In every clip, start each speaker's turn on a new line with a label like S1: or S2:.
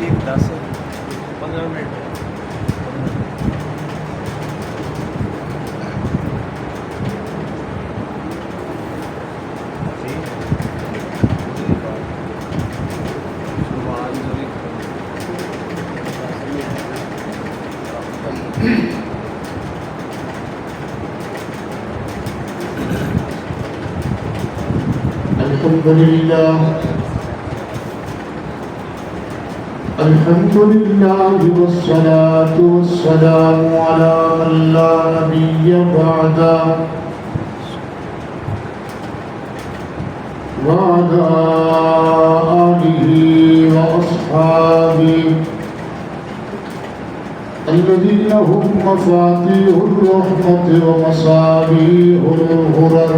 S1: ٹھیک 10 15 منٹ
S2: الحمد لله والصلاة والسلام على من لا نبي بعده وعلى آله وأصحابه الذين هم مفاتيح الرحمة ومصابيح الغرر.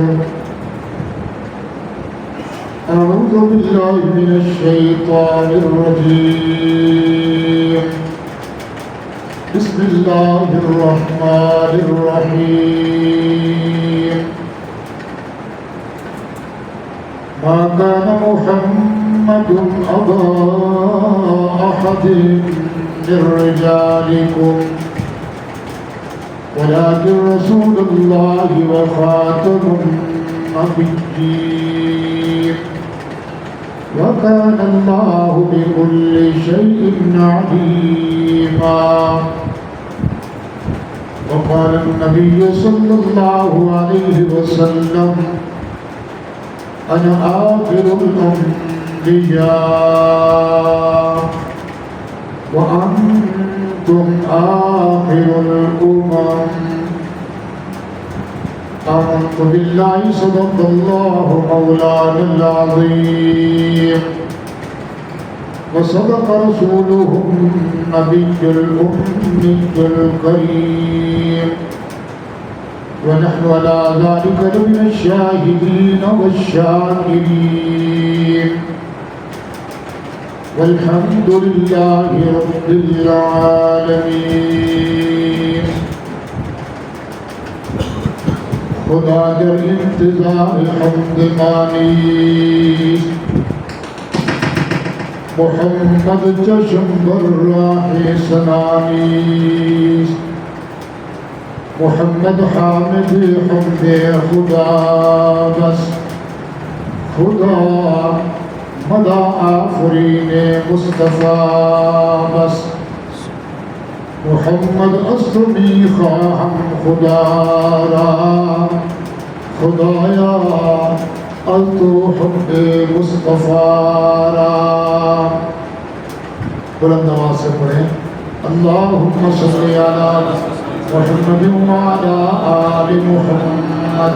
S2: أعوذ بالله من الشيطان الرجيم. بسم الله الرحمن الرحيم. ما كان محمد أبا أحد من رجالكم ولكن رسول الله وخاتم النبيين وكان الله بكل شيء عليما. وقال النبي صلى الله عليه وسلم أنا آخر الأنبياء وأنتم آخر الأمم. آمنت بالله صدق الله مولانا العظيم وصدق رسوله النبي الأمي الكريم ونحن على ذلك لمن الشاهدين والشاكرين والحمد لله رب العالمين. خدا در انتظار حمد مانی محمد چشم بر راہ سنانی محمد حامد حمد خدا بس خدا مدى آفرین مصطفیٰ بس محمد اسمی خواہم خدا را خدایا از تو حب مصطفیٰ را. بلند آواز سے پڑھیں اللہم صلی علی محمد وعلی آل محمد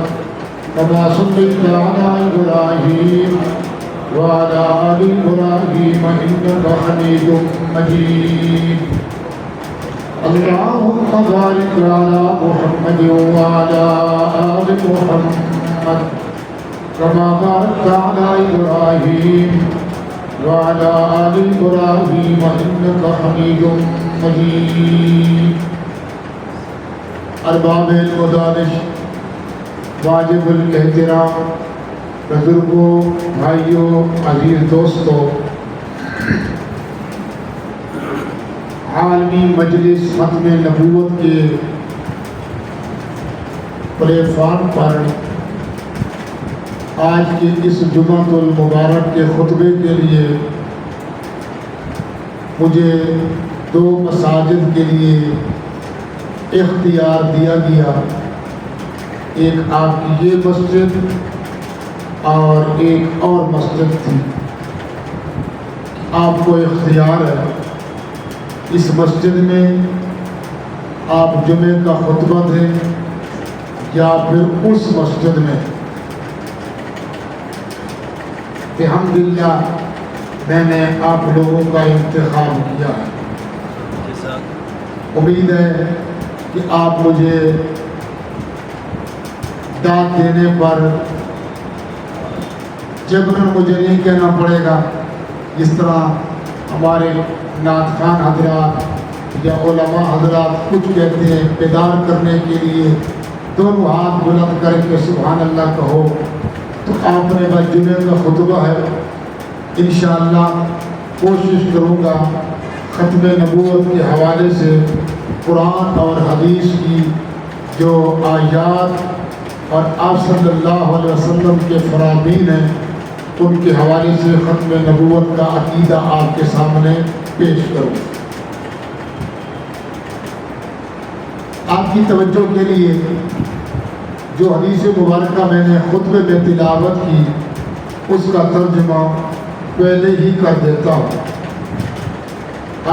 S2: كما صليت على إبراهيم وعلى آل إبراهيم إنك حميد مجيد. اللهم بارك على محمد وعلى آل محمد كما باركت على إبراهيم وعلى آل إبراهيم إنك حميد مجيد. ارباب المدانش، واجب الاحترام، بزرگوں، بھائیوں، عزیز دوستوں، عالمی مجلس ختم نبوت کے پلیٹ فارم پر آج کے اس جمعۃ المبارک کے خطبے کے لیے مجھے 2 مساجد کے لیے اختیار دیا گیا. ایک آپ کی یہ مسجد اور ایک اور مسجد تھی. آپ کو اختیار ہے اس مسجد میں آپ جمعے کا خطبہ دیں یا پھر اس مسجد میں. الحمدللہ میں نے آپ لوگوں کا انتخاب کیا ہے. امید ہے کہ آپ مجھے داد دینے پر جبراً مجھے نہیں کہنا پڑے گا جس طرح ہمارے نعت خوان حضرات یا علماء حضرات کچھ کہتے ہیں بیدار کرنے کے لیے دونوں ہاتھ بلند کر کے سبحان اللہ کہو. تو آپ نے بس جمعے کا خطبہ ہے، انشاءاللہ کوشش کروں گا ختم نبوت کے حوالے سے قرآن اور حدیث کی جو آیات اور آپ صلی اللہ علیہ وسلم کے فرامین ہیں ان کے حوالے سے ختم نبوت کا عقیدہ آپ کے سامنے پیش کروں۔ آپ کی توجہ کے لیے جو حدیث مبارکہ میں نے خطبے میں تلاوت کی اس کا ترجمہ پہلے ہی کر دیتا ہوں۔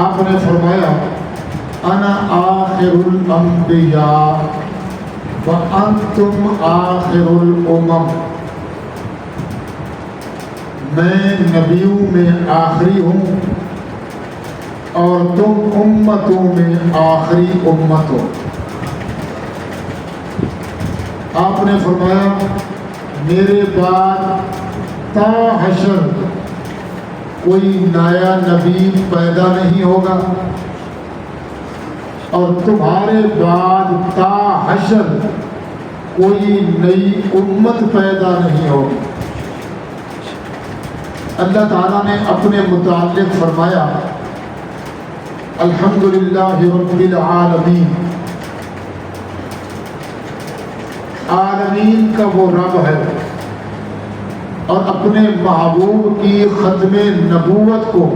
S2: آپ نے فرمایا انا آخر الانبیاء وانتم آخر الامم، میں نبیوں میں آخری ہوں اور تم امتوں میں آخری امت ہو۔ آپ نے فرمایا میرے بعد تا حشر کوئی نیا نبی پیدا نہیں ہوگا اور تمہارے بعد تا حشر کوئی نئی امت پیدا نہیں ہوگی۔ اللہ تعالیٰ نے اپنے متعلق فرمایا الحمدللہ رب العالمین، عالمین کا وہ رب ہے، اور اپنے محبوب کی ختم نبوت کو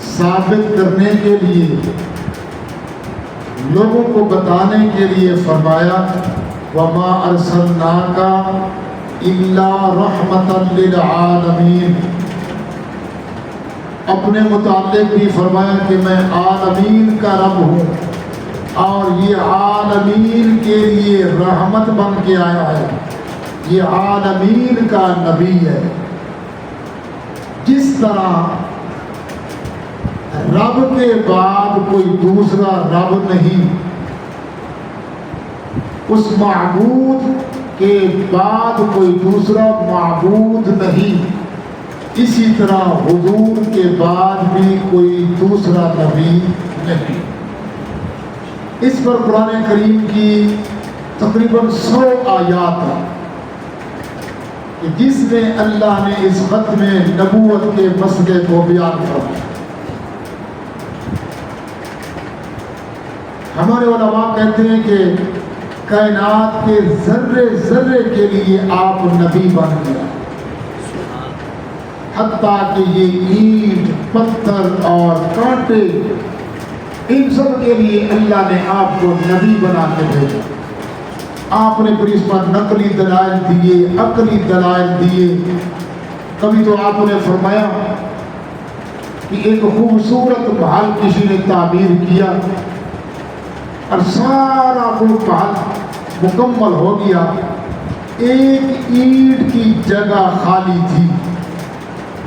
S2: ثابت کرنے کے لیے لوگوں کو بتانے کے لیے فرمایا وما ارسلناک الا رحمتا للعالمین۔ اپنے متعلق بھی فرمایا کہ میں عالمین کا رب ہوں اور یہ عالمین کے لیے رحمت بن کے آیا ہے، یہ عالمین کا نبی ہے۔ جس طرح رب کے بعد کوئی دوسرا رب نہیں، اس معبود کے بعد کوئی دوسرا معبود نہیں، اسی طرح حضور کے بعد بھی کوئی دوسرا نبی نہیں۔ اس پر قرآن کریم کی تقریباً 100 آیات ہیں کہ جس میں اللہ نے اس ختم نبوت کے مسئلے کو بیان فرمایا۔ ہمارے علماء کہتے ہیں کہ کائنات کے ذرے ذرے کے لیے آپ نبی بن گیا، حتیٰ کہ یہ اینٹ، پتھر اور کانٹے، ان سب کے لیے اللہ نے آپ کو نبی بنا کے بھیجا۔ آپ نے پھر اس پر نقلی دلائل دیے، عقلی دلائل دیے۔ کبھی تو آپ نے فرمایا کہ ایک خوبصورت محل کسی نے تعمیر کیا اور سارا وہ محل مکمل ہو گیا، ایک اینٹ کی جگہ خالی تھی۔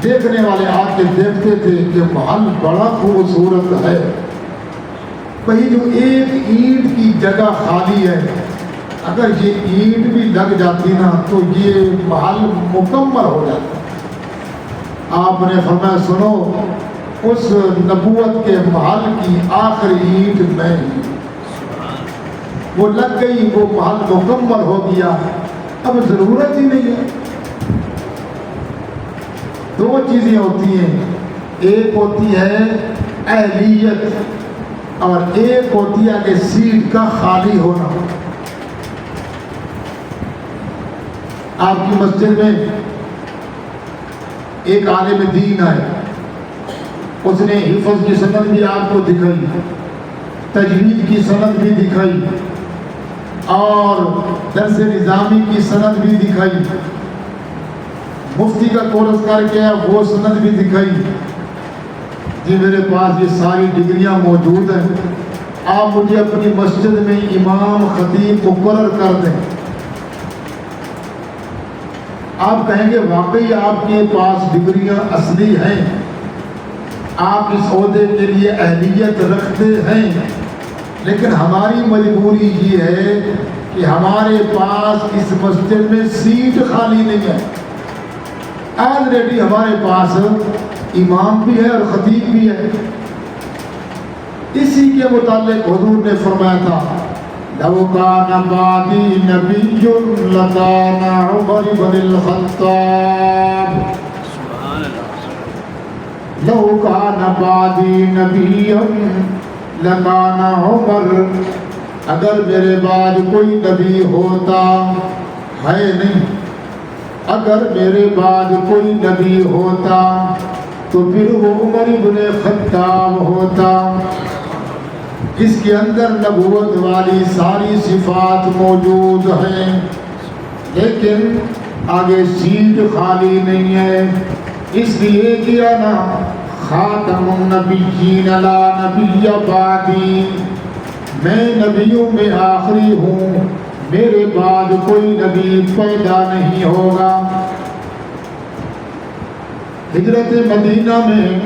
S2: دیکھنے والے آ کے دیکھتے تھے کہ محل بڑا خوبصورت ہے، کہیں جو ایک اینٹ کی جگہ خالی ہے، اگر یہ اینٹ بھی لگ جاتی نا تو یہ محل مکمل ہو جاتا۔ آپ نے فرمایا سنو، اس نبوت کے محل کی آخری اینٹ میں ہی، وہ لگ گئی، وہ محل مکمل ہو گیا، اب ضرورت ہی نہیں ہے۔ دو چیزیں ہوتی ہیں، ایک ہوتی ہے اہلیت اور ایک ہوتی ہے کہ سیٹ کا خالی ہونا۔ آپ کی مسجد میں ایک عالم دین آئے، اس نے حفظ کی سند بھی آپ کو دکھائی، تجوید کی سند بھی دکھائی اور درس نظامی کی سند بھی دکھائی، مفتی کا کورس کر کے وہ سند بھی دکھائی۔ جی میرے پاس یہ ساری ڈگریاں موجود ہیں، آپ مجھے اپنی مسجد میں امام خطیب مقرر کر دیں۔ آپ کہیں گے واقعی آپ کے پاس ڈگریاں اصلی ہیں، آپ اس عہدے کے لیے اہلیت رکھتے ہیں، لیکن ہماری مجبوری یہ ہے کہ ہمارے پاس اس مسجد میں سیٹ خالی نہیں ہے۔ آلریڈی ہمارے پاس امام بھی ہے اور خطیب بھی ہے۔ اسی کے متعلق حضور نے فرمایا تھا لو کان بعدی نبی لکان عمر بن الخطاب، لو کان بعدی نبی لکان عمر، اگر میرے بعد کوئی نبی ہوتا، ہے نہیں، اگر میرے بعد کوئی نبی ہوتا تو پھر وہ عمر بن خطاب ہوتا، اس کے اندر نبوت والی ساری صفات موجود ہیں، لیکن آگے سیٹ خالی نہیں ہے، اس لیے کیا نا خاتم النبیین لا نبی بعدی، میں نبیوں میں آخری ہوں، میرے بعد کوئی نبی پیدا نہیں ہوگا۔ ہجرت مدینہ میں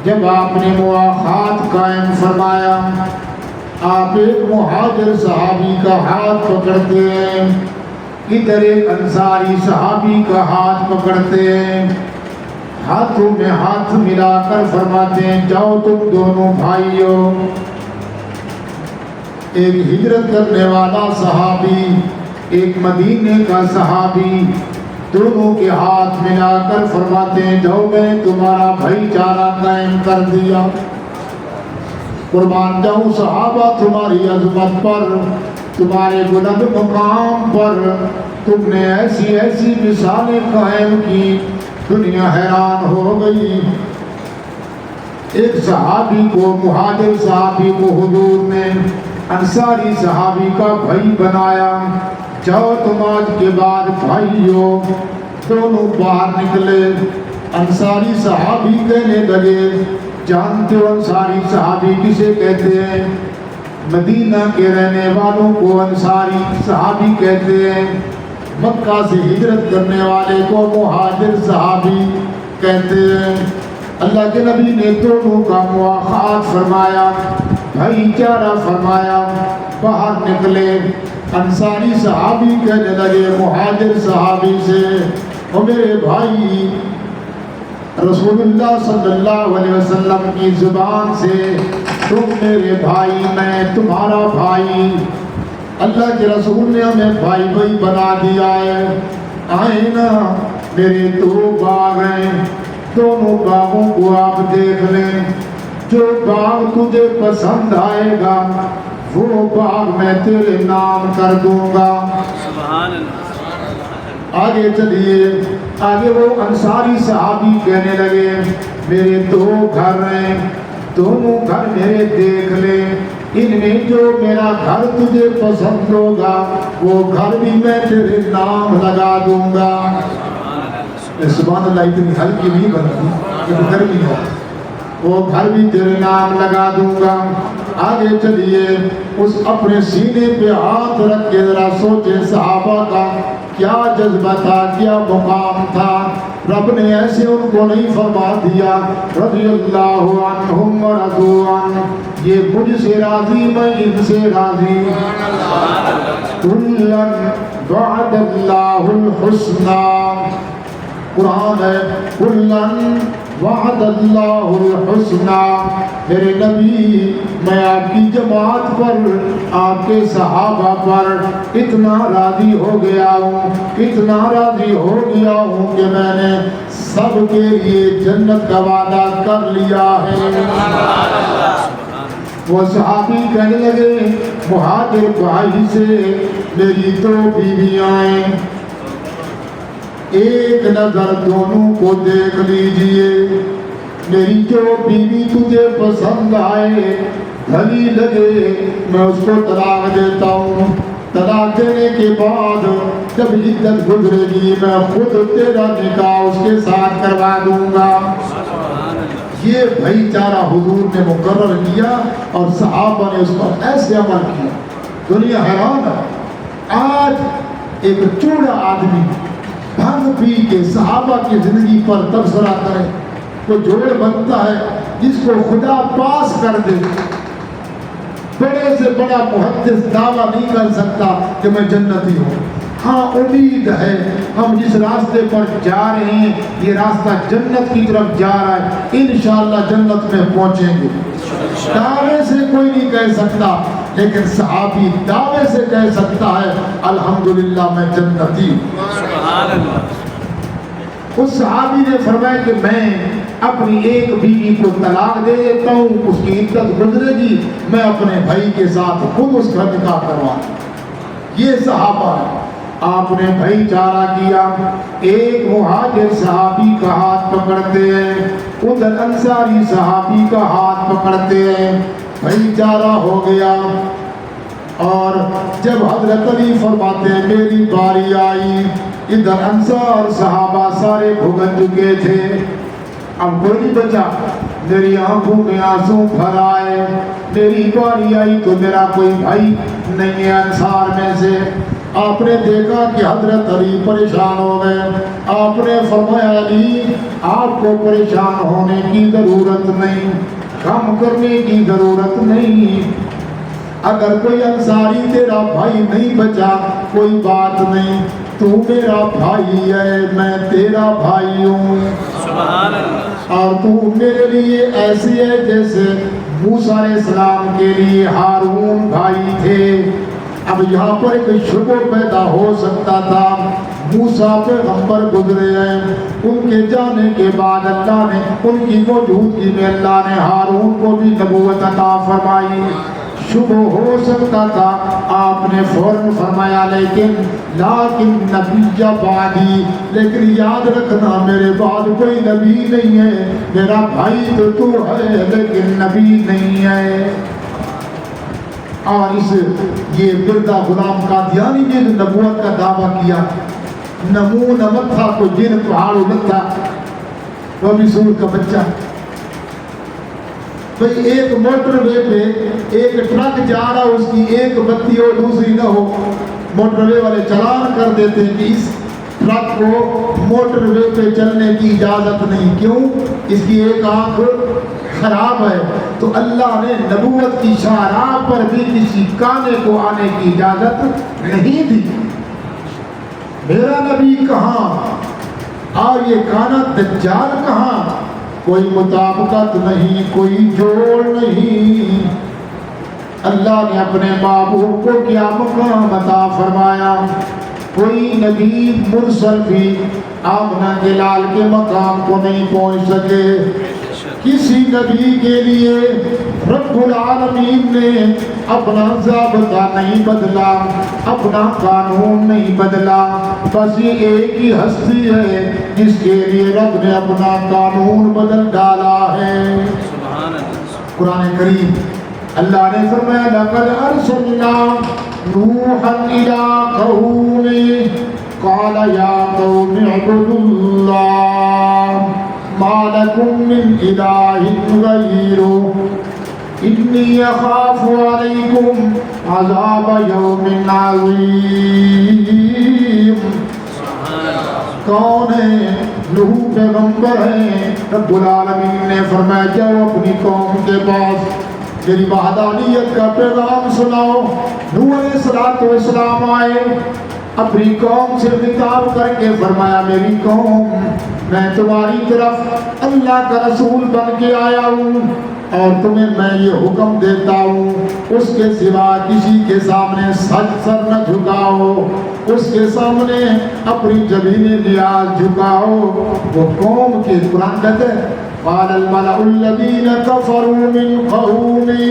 S2: جب آپ نے مواخات قائم فرمایا، آپ ایک مہاجر صحابی کا ہاتھ پکڑتے ہیں، ادھر ایک انصاری صحابی کا ہاتھ پکڑتے ہیں، ہاتھوں میں ہاتھ ملا کر فرماتے ہیں جاؤ تم دونوں بھائیوں۔ ایک ہجرت کرنے والا صحابی، ایک مدینے کا صحابی، دونوں کے ہاتھ ملا کر فرماتے ہیں جاؤ میں نے تمہارا بھائی چارہ قائم کر دیا، قربان جاؤں صحابہ تمہاری عظمت پر، تمہارے بلند مقام پر، تم نے ایسی ایسی مثالیں قائم کی، دنیا حیران ہو گئی۔ ایک صحابی کو، مہاجر صحابی کو حضور نے انصاری صحابی کا بھائی بنایا، جاؤ تم آج کے بعد بھائی ہو۔ دونوں باہر نکلے، انصاری صحابی کہنے لگے جانتے ہو انصاری صحابی کسے کہتے ہیں؟ مدینہ کے رہنے والوں کو انصاری صحابی کہتے ہیں، مکہ سے ہجرت کرنے والے کو مہاجر صحابی کہتے ہیں۔ اللہ کے نبی نے دونوں کا مواخات فرمایا، بھائی چارہ فرمایا، باہر نکلے، انصاری صحابی کہنے لگے مہاجر صحابی سے او میرے بھائی، رسول اللہ صلی اللہ علیہ وسلم کی زبان سے تم میرے بھائی، میں تمہارا بھائی، اللہ کے رسول نے ہمیں بھائی بھائی بنا دیا ہے، آئے نا میرے دو باغ ہیں، دونوں باغوں کو آپ دیکھ لیں، جو باغ تجھے پسند آئے گا وہ باغ میں تیرے نام کر دوں گا۔
S1: سبحان اللہ۔
S2: آگے چلیے، آگے وہ انصاری صحابی کہنے لگے میرے دو گھر ہیں، دونوں گھر میرے دیکھ لے، ان میں جو میرا گھر تجھے پسند ہوگا وہ گھر بھی میں تیرے نام لگا دوں گا۔ سبحان اللہ، اتنی ہلکی نہیں بنتی، یہ گرمی ہے، وہ گھر بھی تیرے نام لگا دوں گا۔ آگے چلیے، اس اپنے سینے پہ ہاتھ رکھ کے ذرا سوچے صحابہ کا کیا جذبہ تھا، کیا مقام تھا، رب نے ایسے ان کو نہیں فرما دیا رضی اللہ عنہم ورضوا عنہ، یہ مجھ سے راضی میں ان سے راضی، کلا وعد اللہ الحسنی، قرآن ہے کلا وعد اللہ الحسنی، میرے نبی میں آپ کی جماعت پر، آپ کے صحابہ پر اتنا راضی ہو گیا ہوں، اتنا راضی ہو گیا ہوں کہ میں نے سب کے لیے جنت کا وعدہ کر لیا ہے۔ وہ صحابی کہنے لگے مہاجر بھائی سے میری دو بیویاں ہیں، ایک نظر دونوں کو دیکھ لیجئے، میری جو بیوی تجھے پسند آئے، بھلی لگے، میں اس کو طلاق دیتا ہوں، طلاق دینے کے بعد جب عدت گزرے گی میں خود تیرا نکاح اس کے ساتھ کروا دوں گا۔ یہ بھائی چارہ حضور نے مقرر کیا اور صحابہ نے اس پر ایسے عمل کیا، دنیا حیران ہے۔ آج ایک چوڑا آدمی بھنگ پی کے صحابہ کی زندگی پر تبصرہ کرے تو جوڑ بنتا ہے جس کو خدا پاس کر دے۔ بڑے سے بڑا محدث دعویٰ نہیں کر سکتا کہ میں جنتی ہوں، ہاں امید ہے ہم جس راستے پر جا رہے ہیں یہ راستہ جنت کی طرف جا رہا ہے، انشاءاللہ جنت میں پہنچیں گے۔ دعوے سے کوئی نہیں کہہ سکتا، لیکن صحابی دعوے سے کہہ سکتا ہے الحمدللہ میں جنتی ہوں۔
S1: سبحان اللہ۔
S2: اس صحابی نے فرمایا کہ میں اپنی ایک بیوی کو طلاق دے دیتا ہوں، اس کی عدت گزرے گی، میں اپنے بھائی کے ساتھ خود اس کا نکاح کروا دوں۔ یہ صحابہ آپ نے بھائی چارہ کیا۔ ایک مہاجر صحابی کا ہاتھ پکڑتے ہیں، ادھر انصاری صحابی کا ہاتھ پکڑتے ہیں، بھائی چارہ ہو گیا۔ اور جب حضرت علی فرماتے ہیں میری باری آئی، ادھر انصار صحابہ سارے بھگت چکے تھے، اب کوئی نہیں بچا، میری آنکھوں میں آنسو بھر آئے، میری باری آئی تو میرا کوئی بھائی نہیں ہے انصار میں سے۔ آپ نے دیکھا کہ حضرت علی پریشان ہو گئے، آپ نے فرمایا علی آپ کو پریشان ہونے کی ضرورت نہیں، غم کرنے کی ضرورت نہیں، اگر کوئی انصاری تیرا بھائی نہیں بچا کوئی بات نہیں، تو میرا بھائی ہے، میں تیرا بھائی ہوں،
S1: سبحان اللہ،
S2: اور تو میرے لیے ایسی ہے جیسے موسیٰ علیہ السلام کے لیے ہارون بھائی تھے۔ اب یہاں پر ایک شبہ پیدا ہو سکتا تھا، موسیٰ پیغمبر گزرے ہیں، ان کے جانے کے بعد اللہ نے ان کی موجودگی میں اللہ نے ہارون کو بھی نبوت عطا فرمائی، شبہ ہو سکتا تھا۔ آپ نے فوراً فرمایا لیکن نبی بعدی، لیکن یاد رکھنا میرے بعد کوئی نبی نہیں ہے، میرا بھائی تو ہے لیکن نبی نہیں ہے۔ اور یہ مردہ غلام قادیانی نے نبوت کا دعویٰ کیا، نمو نمت تھا کو جن پہاڑ لتا، وہ بھی سور کا بچہ۔ بھئی ایک موٹر وے پہ ایک ٹرک جا رہا، اس کی ایک بتی اور دوسری نہ ہو، موٹر وے والے چلان کر دیتے ہیں کہ اس ٹرک کو موٹر وے پہ چلنے کی اجازت نہیں، کیوں؟ اس کی ایک آنکھ خراب ہے۔ تو اللہ نے نبوت کی شاہراہ پر بھی کسی کانے کو آنے کی اجازت نہیں دی۔ میرا نبی کہاں اور یہ کانا دجال کہاں؟ کوئی مطابقت نہیں، کوئی جوڑ نہیں۔ اللہ نے اپنے محبوب کو کیا مقام عطا فرمایا؟ کوئی نبی مرسل بھی آمنہ کے لال کے مقام کو نہیں پہنچ سکے۔ کسی نبی کے لیے رب العالمین نے اپنا ضابطہ نہیں بدلا، اپنا قانون نہیں بدلا، بس یہ ایک ہی ہستی ہے جس کے لیے رب نے اپنا قانون بدل ڈالا ہے۔ قرآن کریم اللہ نے فرمایا لقد ارسلنا نوحا الى قومه قال يا قوم اعبدوا الله ما لكم من إله غيره إني أخاف عليكم عذاب يوم عظيم۔ کون ہے؟ نوح پیغمبر ہیں۔ رب العالمین نے فرمایا جاؤ اپنی قوم کے پاس میری وحدانیت کا پیغام سناؤ۔ نوح علیہ السلام آئے، اپنی قوم سے خطاب کر کے فرمایا میری قوم میں تمہاری طرف اللہ کا رسول بن کے آیا ہوں، اور تمہیں میں یہ حکم دیتا ہوں اس کے سوا کسی کے سامنے سر نہ جھکاؤ، اس کے سامنے اپنی جبین نیاز جھکاؤ۔ وہ قوم کے قرآن کہتے ہیں قال الملأ الذین کفروا من قومه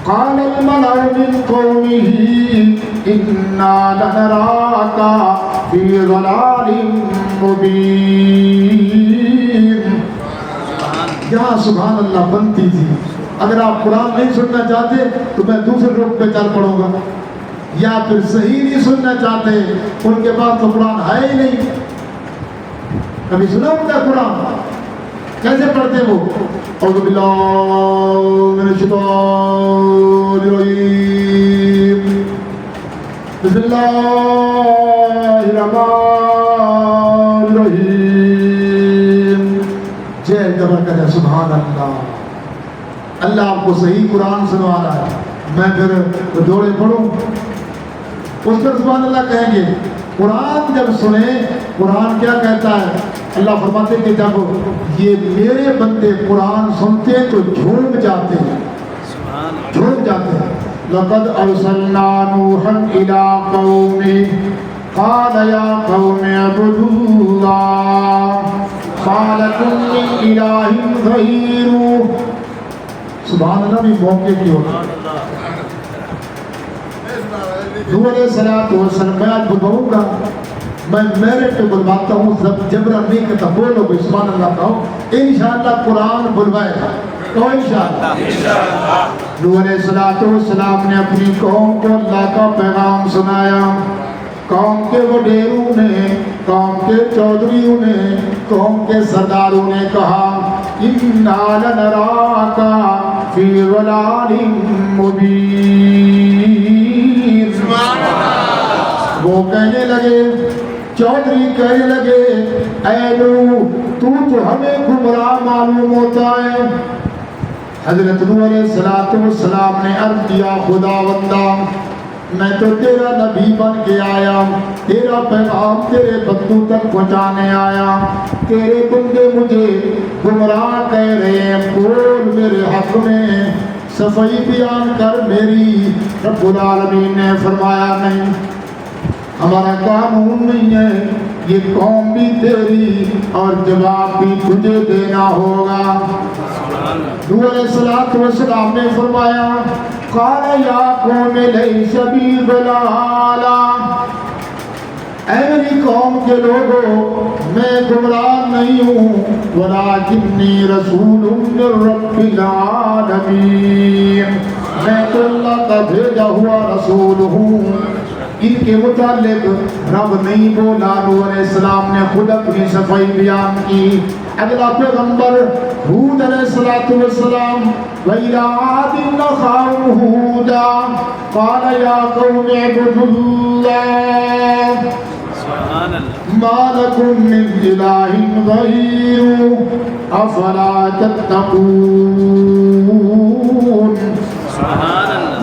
S2: قال الملأ من قومه إنا لنراك في ضلال مبين۔ یہاں سبحان اللہ بنتی تھی۔ اگر آپ قرآن نہیں سننا چاہتے تو میں دوسرے رخ پہ چل پڑوں گا، یا پھر صحیح نہیں سننا چاہتے ان کے پاس تو قرآن ہے ہی نہیں۔ کبھی سنا ہوتا قرآن کیسے پڑھتے وہ؟ اعوذ باللہ من الشیطان الرجیم، بسم اللہ الرحمن الرحیم۔ جے دبر کرے سبحان اللہ۔ اللہ آپ کو صحیح قرآن سنوا رہا ہے، میں پھر جوڑے پڑھوں؟ اس پر سبحان اللہ کہیں گے۔ قرآن جب سنیں، قرآن کیا کہتا ہے؟ اللہ فرماتے کہ جب یہ میرے بندے قرآن سنتے تو جھوم جاتے ہیں، جھوم جاتے ہیں۔ لقد ارسلنا نوحا الى قومه قال يا قوم اعبدوا الله ما لکم من الہ غیر. سبحان اللہ بھی موقع کی ہوتا. نور علیہ السلام میں آج بلواؤں گا, میں میرے پہ بلواتا ہوں, جبران نہیں کہتا, بولو بھائی سبحان اللہ کہو. انشاءاللہ قرآن بلوائے گا تو انشاءاللہ. نور علیہ السلام نے اپنی قوم کو اللہ کا پیغام سنایا. قوم کے وڈیروں نے, قوم کے چودھریوں نے, قوم کے سرداروں نے کہا اِنَّا لَنَرَاكَ فِي ضَلَالٍ مُبِينٍ. وہ کہنے لگے, چودھری کہنے لگے, اے نو تو ہمیں گمراہ معلوم ہوتا ہے. حضرت نوح علیہ السلام نے عرض کیا, خداوندا میں تو تیرا نبی بن کے آیا, تیرا پیغام تیرے بندوں تک پہنچانے آیا, تیرے بندے مجھے گمراہ کہہ رہے ہیں, بول میرے حق میں صفائی بیان کر میری. رب العالمین نے فرمایا نہیں, ہمارا قانون نہیں ہے, یہ قوم بھی تیری اور جواب بھی تجھے دینا ہوگا. نوح علیہ السلام نے فرمایا قال یا قوم لیس بی ضلالہ, اے میری قوم کے لوگوں میں گمراہ نہیں ہوں, ولکنی رسول من رب العالمین, میں تو اللہ کا بھیجا ہوا رسول ہوں. ان کے متعلق رب نہیں بولا, نوح علیہ السلام نے خود اپنی صفائی بیان کی. اگلا پیغمبر ہود علیہ السلام, وَإِلَىٰ عَادٍ أَخَاهُمْ هُودًا قَالَ يَا قَوْمِ اعْبُدُوا اللَّهَ مَا لَكُم مِّنْ إِلَٰهٍ غَيْرُهُ أَفَلَا تَتَّقُونَ.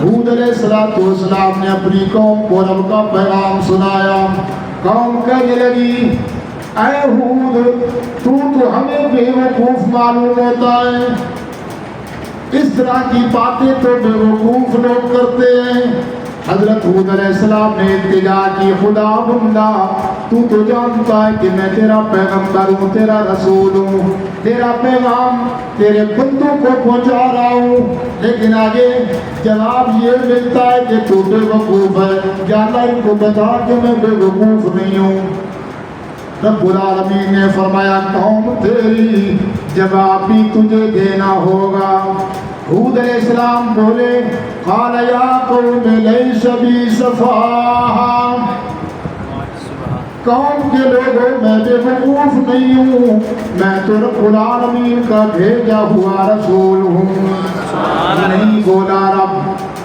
S2: ہود علیہ السلام نے اپنی قوم کو رب کا پیغام سنایا. قوم کہنے لگی, اے ہود تو ہمیں بے وقوف معلوم ہوتا ہے, اس طرح کی باتیں تو بے وقوف لوگ کرتے ہیں. حضرت ہود علیہ السلام نے التجا کی, خدا بندہ تو جانتا ہے کہ میں تیرا پیغمبر ہوں, تیرا رسول ہوں, تیرا پیغام تیرے بندوں کو پہنچا رہا ہوں, لیکن آگے جواب یہ ملتا ہے کہ تو بے وقوف ہے. جانا ان کو بتا کہ میں بے وقوف نہیں ہوں. رب العالمین نے فرمایا قوم تیری جواب بھی تجھے دینا ہوگا. ہود علیہ السلام بولے قال یا قوم لیس بی سفاہا, قوم کے لوگوں میں بے وقوف نہیں ہوں, میں تو رب العالمین کا بھیجا ہوا رسول ہوں. نہیں بولا رب.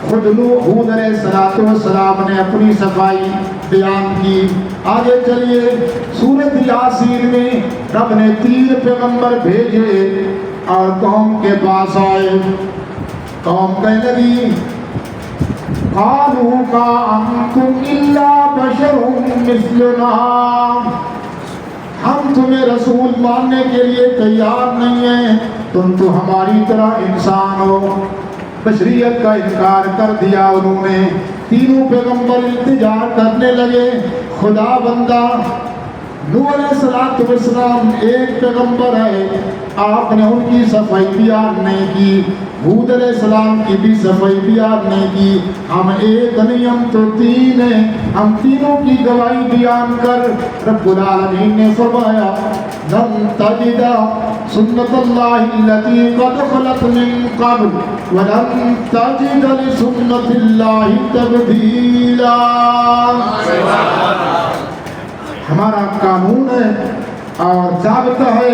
S2: خود ہود علیہ السلام نے اپنی صفائی بیان کی. آگے چلیے, سورۃ یاسین میں رب نے 3 پیغمبر بھیجے اور قوم کے پاس آئے. قوم کہنے لگی قالوا ما انتم الا بشر مثلنا, ہم تمہیں رسول ماننے کے لیے تیار نہیں ہیں, تم تو ہماری طرح انسان ہو. بشریت کا انکار کر دیا انہوں نے. تینوں پیغمبر التجا کرنے لگے, خدا بندہ نوح علیہ السلام ایک پیغمبر ہے, آپ نے ان کی صفائی بیان نہیں کی. ہود علیہ السلام کی بھی صفائی بیان نہیں کی. ہم ایک نہیں, ہم تو 3 ہیں, ہم تینوں کی گواہی بیان کر. رب العالمین نے فرمایا لن تجد سنت اللہ التي قد خلت من قبل ولن تجد لسنت اللہ تبدیلا. ہمارا قانون ہے اور ضابطہ ہے,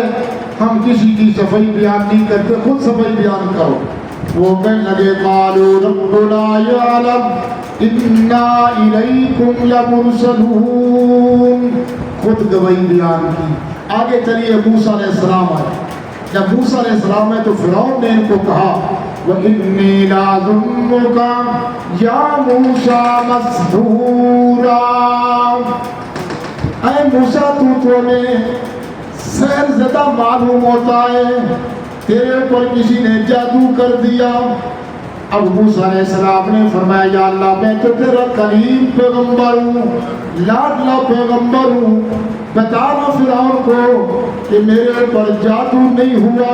S2: ہم کسی کی صفائی بیان نہیں کرتے, خود صفائی بیان کرو. وہ کہنے لگے قالوا ربنا یعلم انا الیکم لمرسلون, خود گواہی بیان کی. آگے چلیے, موسیٰ علیہ السلام آئے. جب موسیٰ علیہ السلام ہے تو فرعون نے ان کو کہا وَإِنِّي لَأَظُنُّكَ يَا مُوسَىٰ مَسْحُورًا, اے موسیٰ تو ہمیں سحر زدہ معلوم ہوتا ہے, تیرے اوپر کسی نے جادو کر دیا. اب موسیٰ علیہ السلام نے فرمایا یا اللہ میں تو تیرا قریب پیغمبر ہوں، لاڈلا پیغمبر ہوں، بتانا فرعون کو کہ میرے اوپر جادو نہیں ہوا۔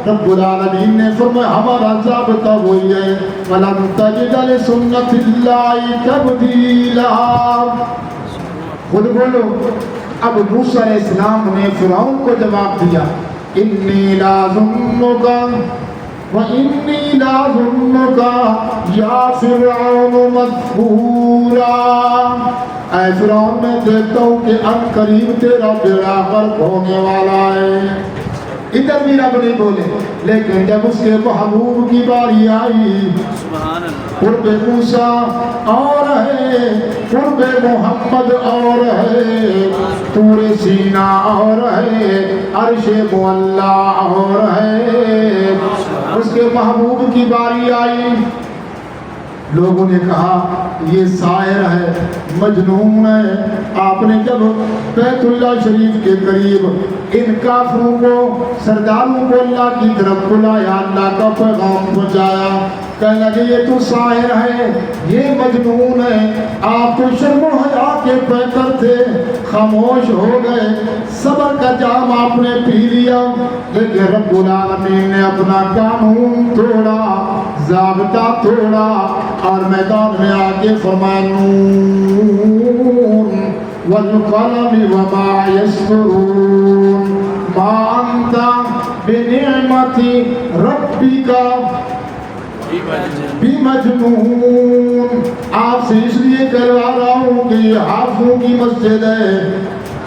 S2: رب العالمین نے فرمایا ہمارا ضابطہ وہی ہے وَلَن تَجِدَ لِسُنَّتِ اللَّهِ تَبْدِيلًا۔ خود بولو۔ اب موسیٰ علیہ السلام نے فرعون کو جواب دیا اِنِّي لَأَظُنُّكَ وَإِنِّي لَأَظُنُّكَ يَا فِرْعَوْنُ مَذْكُورًا۔ اے فرعون میں دیکھتا ہوں کہ ان قریب تیرا بیڑا غرق ہونے والا ہے۔ ادھر بھی رب نہیں بولے، لیکن جب اس کے محبوب کی باری آئی قرب موسیٰ اور ہے، قرب محمد اور ہے، طور سینہ اور ہے، عرش معلیٰ اور ہے، اس کے محبوب کی باری آئی، لوگوں نے کہا یہ ساحر ہے، مجنون ہے۔ آپ نے جب بیت اللہ شریف کے قریب ان کافروں کو، سرداروں کو اللہ کی طرف بلایا، اللہ کا پیغام پہنچایا، کہنے لگے یہ تو ساحر ہے، یہ مجنون ہے۔ آپ تو شرم و حیا کے پیکر تھے، خاموش ہو گئے، صبر کا جام آپ نے پی لیا، لیکن رب العالمین نے اپنا قانون توڑا، ضابطہ توڑا، اور میدان میں آگے فرمایا نون والقلم وما یسطرون ما انت بنعمت ربک بمجنون۔ آپ سے اس لیے کروا رہا ہوں کہ یہ حافظوں کی مسجد ہے،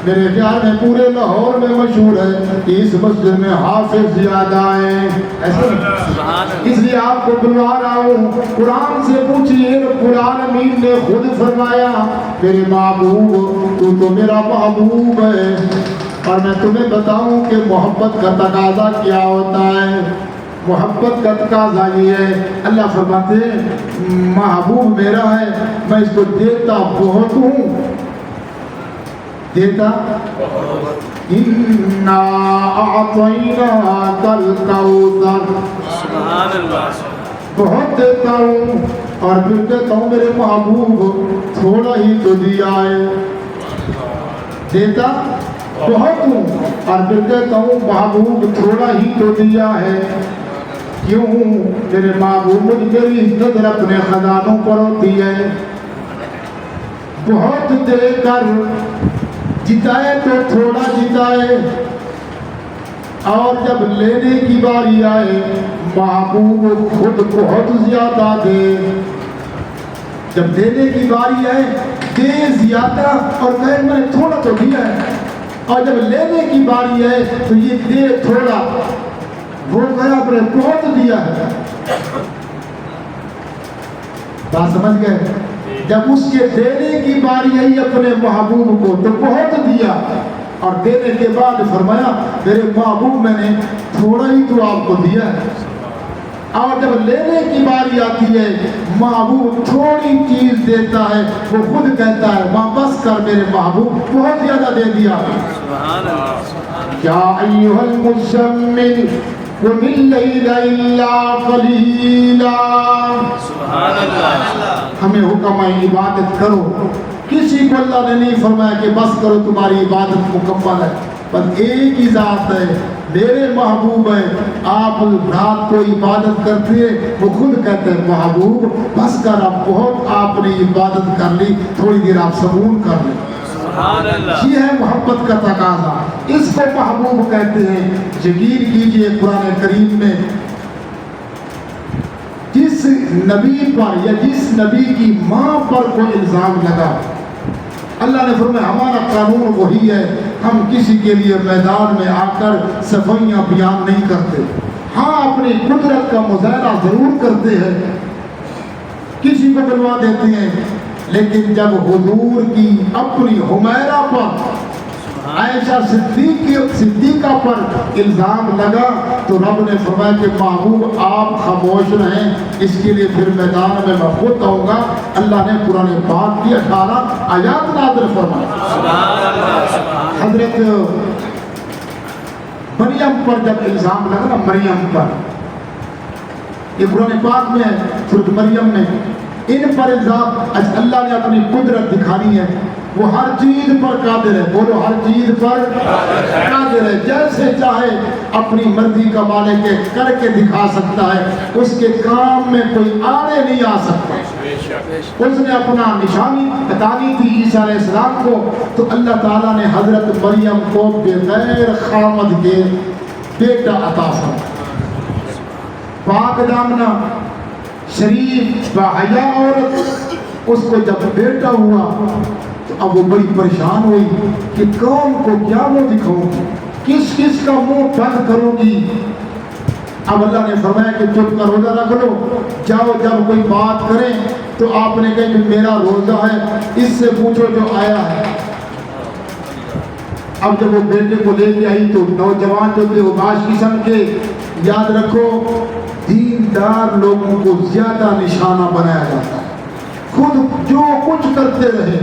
S2: میرے خیال میں پورے لاہور میں مشہور ہے کہ اس مسجد میں حافظ زیادہ ہیں، اس لیے آپ کو بلوا رہا ہوں۔ قرآن سے پوچھئے، رب العالمین نے خود فرمایا میرے محبوب تو میرا محبوب ہے، اور میں تمہیں بتاؤں کہ محبت کا تقاضا کیا ہوتا ہے۔ محبت کا تقاضا یہ ہے، اللہ فرماتے ہیں محبوب میرا ہے، میں اس کو دیتا بہت ہوں، دیتا اِنَّا أَعْطَيْنَاكَ الْكَوْثَرَ، بہت دیتا ہوں، اور پھر کہتا ہوں میرے محبوب تھوڑا ہی تو دیا ہے، دیتا بہت ہوں، اور پھر کہتا ہوں محبوب تھوڑا ہی تو دیا ہے۔ کیوں؟ میرے محبوب میری نظر اپنے خزانوں پر ہوتی ہے، بہت دے کر جتائے تو تھوڑا جتائے، اور جب لینے کی باری آئے محبوب خود بہت زیادہ دے۔ جب دینے کی باری آئے دے زیادہ اور کہے میں نے تھوڑا تو دیا ہے، اور جب لینے کی باری آئے تو یہ دے تھوڑا، وہ کہا آپ نے بہت دیا ہے۔ بات سمجھ گئے؟ جب اس کے دینے کی باری آئی اپنے محبوب کو تو بہت دیا، اور دینے کے بعد فرمایا میرے محبوب میں نے تھوڑا ہی تو آپ کو دیا ہے۔ اور جب لینے کی باری آتی ہے محبوب تھوڑی چیز دیتا ہے، وہ خود کہتا ہے ماں بس کر میرے محبوب بہت زیادہ دے دیا۔ کیا ایھا المزمل قم اللیل الا قلیلا۔ ہمیں حکم ہے عبادت کرو، کسی کو اللہ نے نہیں فرمایا کہ بس کرو تمہاری عبادت مکمل ہے، بس ایک ہی ذات ہے، میرے محبوب ہے۔ آپ رات کو عبادت کرتے ہیں، وہ خود کہتے ہیں محبوب بس کر، اب بہت آپ نے عبادت کر لی، تھوڑی دیر آپ سکون کر لیں۔ یہ ہے محبت کا تقاضا، اس کو محبوب کہتے ہیں۔ یقین کیجئے قرآن کریم میں جس نبی پر یا جس نبی کی ماں پر کوئی الزام لگا، اللہ نے فرمایا ہمارا قانون وہی ہے، ہم کسی کے لیے میدان میں آ کر صفائیاں بیان نہیں کرتے، ہاں اپنی قدرت کا مظاہرہ ضرور کرتے ہیں، کسی کو بلوا دیتے ہیں، لیکن جب حضور کی اپنی حمیرہ پر، عائشہ صدیقہ پر الزام لگا تو رب نے فرمایا کہ محبوب آپ خاموش رہیں، اس کے لیے پھر میدان میں خود آؤں گا۔ اللہ نے قرآن پاک کی 18 آیات نازل فرمائی۔ حضرت مریم پر جب الزام لگا نا، مریم پر یہ قرآن پاک میں ہے سورۃ مریم میں. ان پر الزام اللہ نے اپنی قدرت دکھانی ہے. وہ ہر چیز پر قادر ہے. بولو ہر چیز پر قادر ہے. جیسے چاہے اپنی مرضی کا مالک ہے, کر کے دکھا سکتا ہے. اس کے کام میں کوئی آڑے نہیں آ سکتا. اس نے اپنا نشانی بتانی تھی عیسیٰ علیہ السلام کو, تو اللہ تعالیٰ نے حضرت مریم کو بغیر خامد کے بیٹا عطا فرمایا. پاک دامنہ شریف باحیا عورت, اس کو جب بیٹا ہوا تو اب وہ بڑی پریشان ہوئی کہ قوم کو کیا منہ دکھاؤں گی, کس کس کا منہ بند کروں گی. اب اللہ نے فرمایا کہ چپ کا روزہ رکھ لو, جاؤ جب کوئی بات کریں تو آپ نے کہا کہ میرا روزہ ہے, اس سے پوچھو جو آیا ہے. اب جب وہ بیٹے کو لے کے آئی تو نوجوان جو تھے وہ باش قسم کے, یاد رکھو دیندار لوگوں کو زیادہ نشانہ بنایا جاتا ہے. خود جو کچھ کرتے رہے,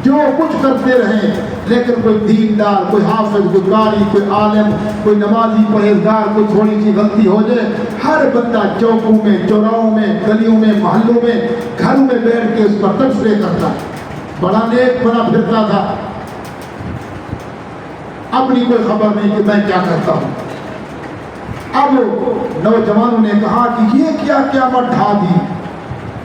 S2: جو کچھ کرتے رہے, لیکن کوئی دیندار, کوئی حافظ, کوئی قاری, کوئی عالم, کوئی نمازی پرہیزگار, کوئی تھوڑی سی غلطی ہو جائے, ہر بندہ چوکوں میں, چوراہوں میں, گلیوں میں, محلوں میں, گھروں میں بیٹھ کے اس پر تبصرے کرتا ہے. بڑا نیک بنا پھرتا تھا, اپنی کوئی خبر نہیں کہ میں کیا کرتا ہوں. اب نوجوانوں نے کہا کہ یہ کیا قیامت ڈھا دی,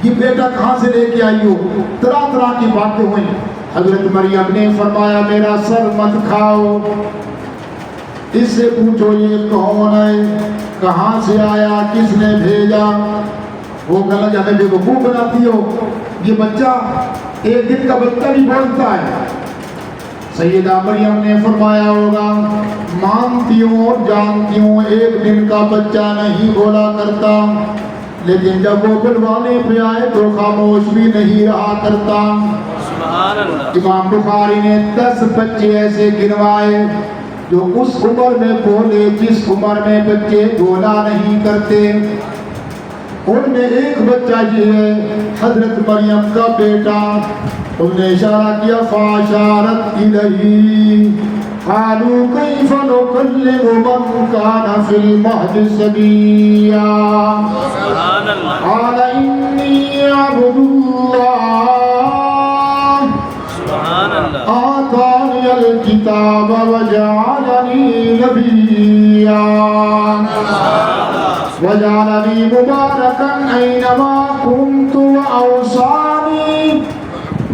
S2: یہ بیٹا کہاں سے لے کے آئی ہو. طرح طرح کی باتیں ہوئیں. حضرت مریم نے فرمایا میرا سر مت کھاؤ, اس سے پوچھو یہ کون ہے, کہاں سے آیا, کس نے بھیجا. وہ غلط ہمیں بے وقوف بناتی ہو. یہ بچہ ایک دن کا بچہ بھی بولتا ہے. سیدہ مریم نے فرمایا ہوگا مانتی ہوں اور جانتی ہوں ایک دن کا بچہ نہیں بولا کرتا, لیکن جب وہ بلوانے پہ آئے تو خاموش بھی نہیں رہا کرتا. امام بخاری نے 10 بچے ایسے گنوائے جو اس عمر میں بولے جس عمر میں بچے بولا نہیں کرتے. ان میں ایک بچہ یہ ہے حضرت مریم کا بیٹا. انہوں نے اشارہ کیا فاشارت الیہ قالوا کیف نکلم من کان فی المہد صبیا قال انی عبد اللہ آتانی الکتاب وجعلنی نبیا وجعلنی مبارکا اینما کنت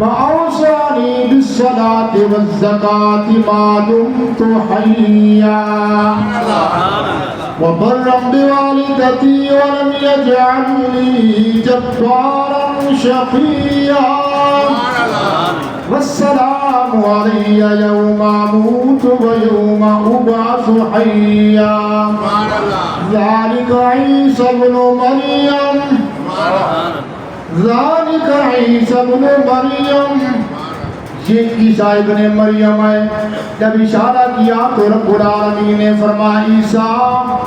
S2: وأوصاني بالصلاة والزكاة ما دمت حيا وبرا بوالدتي ولم يجعلني جبارا شقيا والسلام علي يوم أموت ويوم أبعث حيا ذلك عيسى ابن مريم ذالک عیسی ابن مریم. یہ عیسیٰ ابن مریم ہے. جب اشارہ کیا تو رب العالمین نے فرمایا عیسیٰ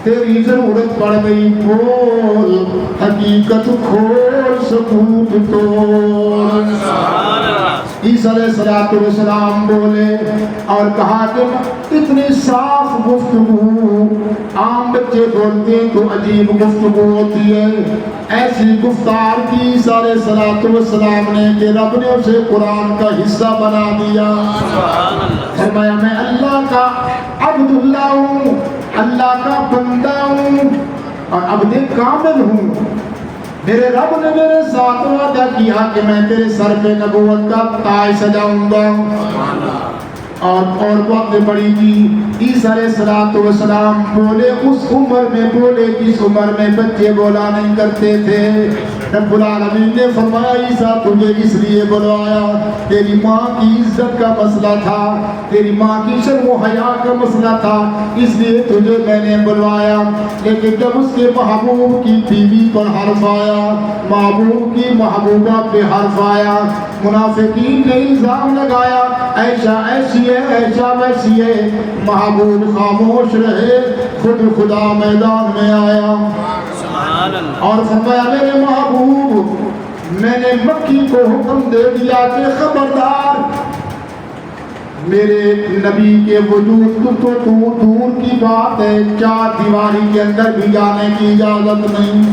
S2: تیری ضرورت پڑ گئی, بول حقیقت کھول ثبوت توڑ. عیسیٰ علیہ السلام بولے اور کہا کہ اتنی صاف گفتگو عام بچے بولتے ہیں تو عجیب گفتگو ہوتی ہے. ایسی گفتار کی عیسیٰ علیہ السلام نے کہ رب نے اسے قرآن کا حصہ بنا دیا. فرمایا میں اللہ کا عبداللہ ہوں, اللہ کا بندہ ہوں اور عبد کامل ہوں. میرے رب نے میرے ساتھ وعدہ کیا کہ میں تیرے سر پہ نبوت کا تاج سجاؤں گا. اور وقت بڑی کی عیسیٰ علیہ السلام بولے اس عمر میں بولے جس عمر میں بچے بولا نہیں کرتے تھے. رب العالمین نے فرمایا عیسیٰ تجھے اس لیے بلوایا, تیری ماں کی عزت کا مسئلہ تھا, تیری ماں کی شرم و حیا کا مسئلہ تھا, اس لیے تجھے میں نے بلوایا. لیکن جب اس کے محبوب کی بیوی پر حرف آیا, محبوب کی محبوبہ پہ حرف آیا, منافقین نے الزام لگایا ایسا ایسی ہے ایسا ویسی ہے, محبوب خاموش رہے, خود خدا میدان میں آیا اور فرمایا میرے محبوب میں نے مکی کو حکم دے دیا کہ خبردار میرے نبی کے وجود تو دور کی بات ہے، چار دیواری کے اندر بھی جانے کی اجازت نہیں۔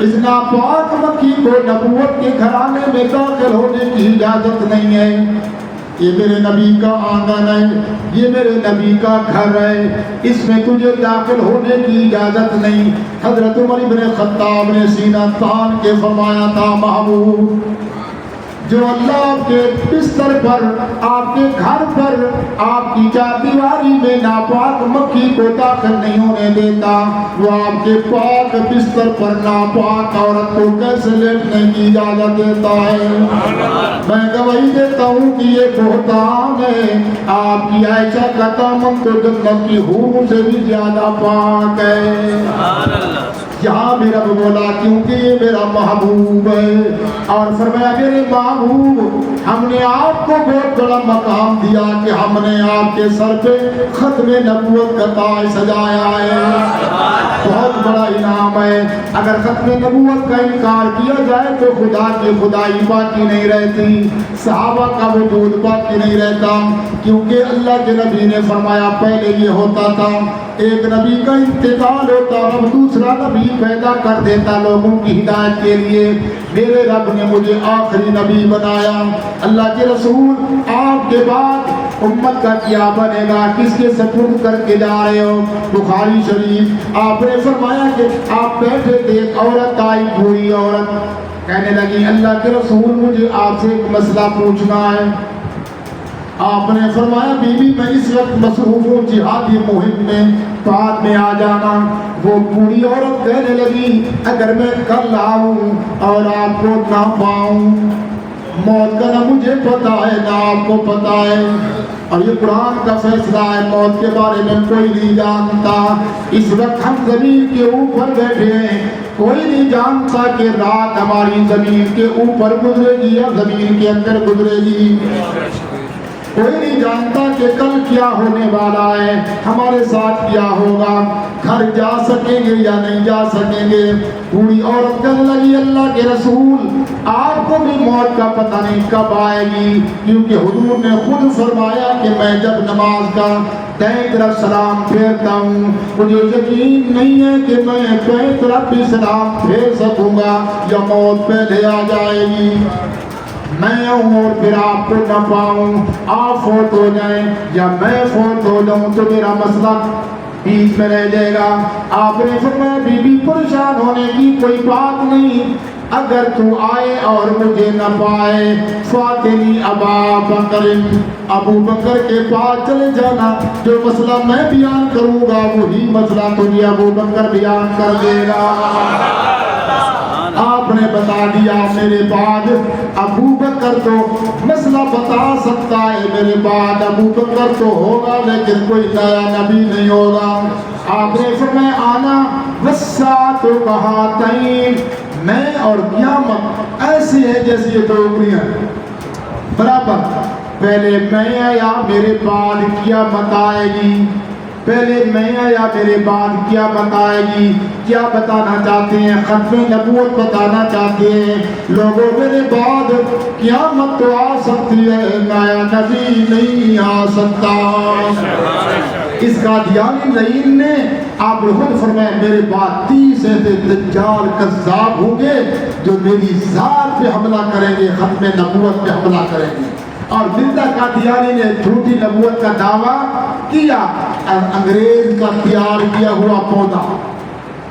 S2: اس ناپاک مکی کو نبوت کے گھرانے میں داخل ہونے کی اجازت نہیں ہے۔ یہ میرے نبی کا آنگن ہے، یہ میرے نبی کا گھر ہے، اس میں تجھے داخل ہونے کی اجازت نہیں۔ حضرت عمر بن خطاب نے سینہ تان کے فرمایا تھا، محبوب جو اللہ آپ کے بستر پر، آپ کے گھر پر، آپ کی چار دیواری میں ناپاک مکھی کو داخل نہیں ہونے دیتا، وہ آپ کے پاک بستر پر ناپاک عورت کو کیسے لیٹنے کی اجازت دیتا ہے؟ میں گواہی دیتا ہوں کہ یہ بہتان ہے۔ آپ کی عائشہ کا دامن تو جنت کی حور سے بھی زیادہ پاک ہے۔ یہاں میرا بولا کیونکہ یہ میرا محبوب ہے، اور فرمایا میرے محبوب ہم نے آپ کو بہت بڑا مقام دیا کہ ہم نے آپ کے سر پہ ختم نبوت کا تاج سجایا ہے، بہت بڑا انعام ہے۔ اگر ختم نبوت کا انکار کیا جائے تو خدا کی خدائی باقی نہیں رہتی، صحابہ کا وجود باقی نہیں رہتا، کیونکہ اللہ کے نبی نے فرمایا پہلے یہ ہوتا تھا، ایک نبی کا انتقال ہوتا اور دوسرا نبی پیدا کر دیتا لوگوں کی ہدایت کے لیے۔ میرے رب نے مجھے آخری نبی بنایا۔ اللہ کے رسول آپ کے بعد امت کا کیا بنے گا، کس کے سپرد کر کے جا رہے ہو؟ بخاری شریف آپ نے فرمایا کہ آپ بیٹھے تھے، ایک عورت آئی، بوڑھی عورت، کہنے لگی اللہ کے رسول مجھے آپ سے ایک مسئلہ پوچھنا ہے۔ آپ نے فرمایا بی بی میں اس وقت مصروف ہوں جہادی مہم میں، بعد میں آ جانا۔ وہ بوڑھی عورت کہنے لگی اگر میں کل آؤں اور آپ کو نہ پاؤں، موت کا نہ مجھے پتا ہے نہ آپ کو پتا ہے، اور یہ قرآن کا فیصلہ ہے، موت کے بارے میں کوئی نہیں جانتا۔ اس وقت ہم زمین کے اوپر بیٹھے ہیں، کوئی نہیں جانتا کہ رات ہماری زمین کے اوپر گزرے گی یا زمین کے اندر گزرے گی، کوئی نہیں جانتا کہ کل کیا ہونے والا ہے، ہمارے ساتھ کیا ہوگا، گھر جا سکیں گے یا نہیں جا سکیں گے۔ بوڑھی عورت کہنے لگی اللہ کے رسول آپ کو بھی موت کا پتہ نہیں کب آئے گی، کیونکہ حضور نے خود فرمایا کہ میں جب نماز کا دائیں طرف سلام پھیرتا ہوں مجھے یقین نہیں ہے کہ میں بائیں طرف بھی سلام پھیر سکوں گا یا موت پہلے آ جائے گی، میں آؤں اور پھر آپ کو نہ پاؤں، آپ فوت ہو جائیں یا میں فوت ہو جاؤں تو میرا مسئلہ بیچ میں رہ جائے گا۔ آپ نے فرمایا بی بی پریشان ہونے کی کوئی بات نہیں، اگر تو آئے اور مجھے نہ پائے فاتنی ابا بکر، ابو بکر کے پاس چلے جانا، جو مسئلہ میں بیان کروں گا وہی مسئلہ تجھے ابو بکر بیان کر دے گا۔ آپ نے بتا دیا میرے بعد ابو بکر تو مسئلہ بتا سکتا ہے، میرے بعد ابو بکر تو ہوگا لیکن کوئی نیا نبی نہیں ہوگا۔ آپ نے فرمایا آنا والساعۃ کہاتین، میں اور قیامت ایسی ہے جیسے یہ دو انگلیاں برابر، پہلے میں آیا میرے بعد قیامت آئے گی، پہلے میں آیا میرے بعد کیا بتائے گی۔ کیا بتانا چاہتے ہیں؟ ختم نبوت بتانا چاہتے ہیں لوگوں، میرے بعد قیامت تو آ سکتی ہے، نیا نبی نہیں آ سکتا۔ اس قادیانی لعین نے آپ نے خود فرمایا میرے بعد 30 ایسے دجال کذاب ہوں گے جو میری ذات پہ حملہ کریں گے، ختم نبوت پہ حملہ کریں گے۔ اور مرزا قادیانی نے جھوٹی نبوت کا دعویٰ کیا، انگریز کا تیار کیا ہوا پودا،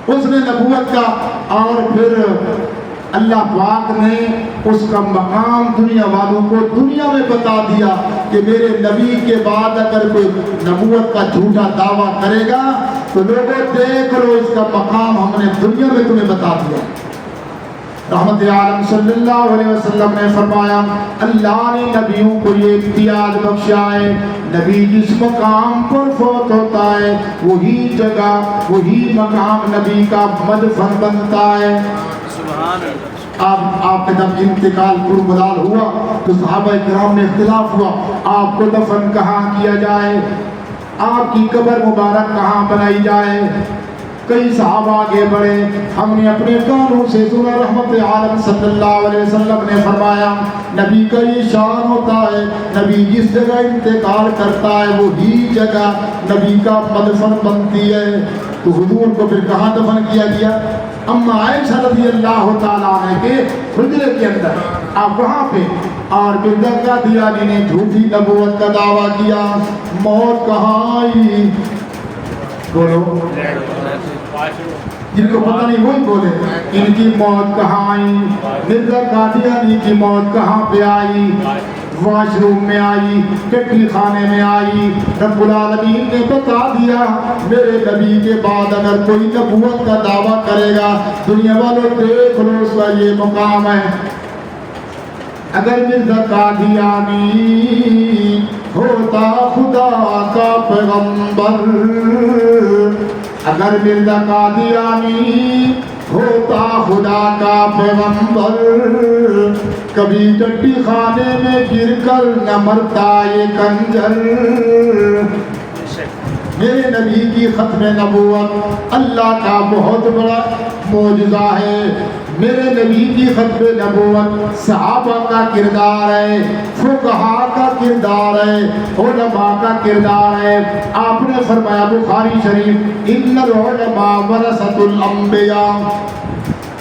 S2: اس نے نبوت کا، اور پھر اللہ پاک نے اس کا مقام دنیا والوں کو دنیا میں بتا دیا کہ میرے نبی کے بعد اگر کوئی نبوت کا جھوٹا دعویٰ کرے گا تو لوگوں دیکھ لو اس کا مقام ہم نے دنیا میں تمہیں بتا دیا۔ رحمت عالم صلی اللہ علیہ وسلم نے فرمایا اللہ نے نبیوں کو یہ امتیاز بخشا ہے، نبی جس مقام پر فوت ہوتا ہے وہی جگہ وہی مقام نبی کا مدفن بنتا ہے۔
S1: سبحان اللہ۔
S2: آپ کا جب انتقال کربلا ہوا تو صحابہ کرام میں اختلاف ہوا آپ کو دفن کہاں کیا جائے، آپ کی قبر مبارک کہاں بنائی جائے۔ کئی صحابہ آگے بڑھے، ہم نے اپنے کانوں سے سنا، رحمت عالم صلی اللہ علیہ وسلم نے فرمایا نبی کا یہ شان ہوتا ہے، نبی جس جگہ انتقال کرتا ہے وہی جگہ نبی کا مدفن بنتی ہے۔ تو حضور کو پھر کہاں دفن کیا گیا؟ اما عائشہ رضی اللہ تعالیٰ عنہ کے حجرے کے اندر، آپ وہاں پہ۔ اور مرزا قادیانی نے جھوٹی نبوت کا دعویٰ کیا، موت کہاں آئی؟ بولو، جن کو پتہ نہیں وہی بولے، ان کی موت کہاں آئی؟ مرزا قادیانی کی موت کہاں پہ آئی؟ واش روم میں آئی، ٹٹی خانے میں آئی۔ رب العالمین نے بتا دیا میرے نبی کے بعد اگر کوئی نبوت کا دعویٰ کرے گا، دنیا والوں دیکھ لو اس کا یہ مقام ہے۔ اگر مرزا قادیانی ہوتا خدا کا پیغمبر، اگر مرزا قادیانی ہوتا خدا کا پیغمبر، کبھی ٹٹی خانے میں گر کر نہ مرتا یہ کنجر۔ میرے نبی کی ختم نبوت اللہ کا بہت بڑا معجزہ ہے۔ میرے نبی کی ختم نبوت صحابہ کا کردار ہے، فقہاء کا کردار ہے، علماء کا کردار ہے۔ آپ نے فرمایا بخاری شریف، ان العلماء ورثۃ الانبیاء،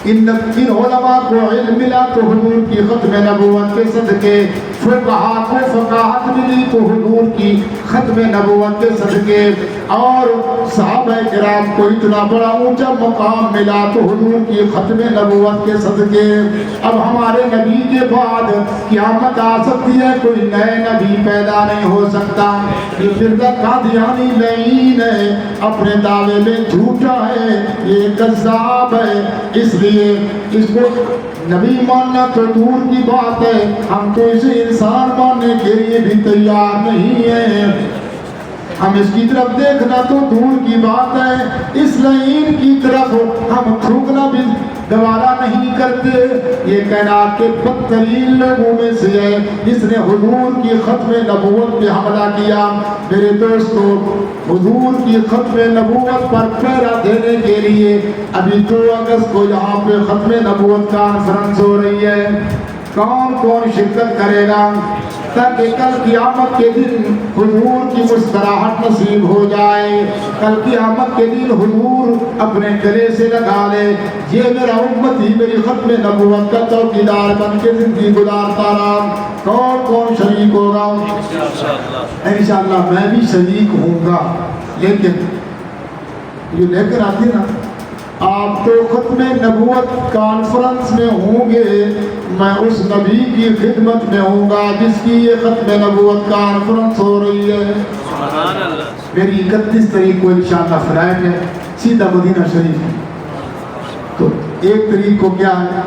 S2: ان علماء کو علم ملا تو حضور کی ختم نبوت کے صدقے، فقہاء کو فقاہت ملی تو حضور کی ختم نبوت کے صدقے، اور صحابہ کرام کو اتنا بڑا اونچا مقام ملا تو حضور کی ختم نبوت کے صدقے۔ اب ہمارے نبی کے بعد قیامت آ سکتی ہے، کوئی نئے نبی پیدا نہیں ہو سکتا۔ یہ مرزا قادیانی لعین ہے، اپنے دعوے میں جھوٹا ہے، یہ کذاب ہے، اس لیے اس کو نبی ماننا تو دور کی بات ہے، ہم تو اسے انسان ماننے کے لیے بھی تیار نہیں ہیں۔ ہم اس کی طرف دیکھنا تو دور کی بات ہے، اس لعین کی طرف ہم تھوکنا بھی گوارا نہیں کرتے۔ یہ کائنات کے بدترین لوگوں میں سے ہے جس نے حضور کی ختم نبوت پہ حملہ کیا۔ میرے دوستو، حضور کی ختم نبوت پر پہرا دینے کے لیے ابھی 2 اگست کو یہاں پہ ختم نبوت کانفرنس ہو رہی ہے۔ کون کون شرکت کرے گا تاکہ کل قیامت کے دن حضور کی مسکراہٹ نصیب ہو جائے، کل قیامت کے دن حضور اپنے گلے سے لگا لے یہ میرا امتی میری ختم نبوت کا چوکیدار بن کے زندگی گزارتا رہا۔ کون کون شریک ہوگا؟ انشاءاللہ میں بھی شریک ہوں گا، لیکن یہ لے کر آتے نا آپ تو ختم نبوت کانفرنس میں ہوں گے، میں اس نبی کی خدمت میں ہوں گا جس کی یہ ختم نبوت کانفرنس ہو رہی ہے۔
S1: سبحان اللہ۔
S2: میری 31 تاریخ کو انشاءاللہ فلائٹ ہے سیدھا مدینہ شریف، تو 1 تاریخ کو کیا ہے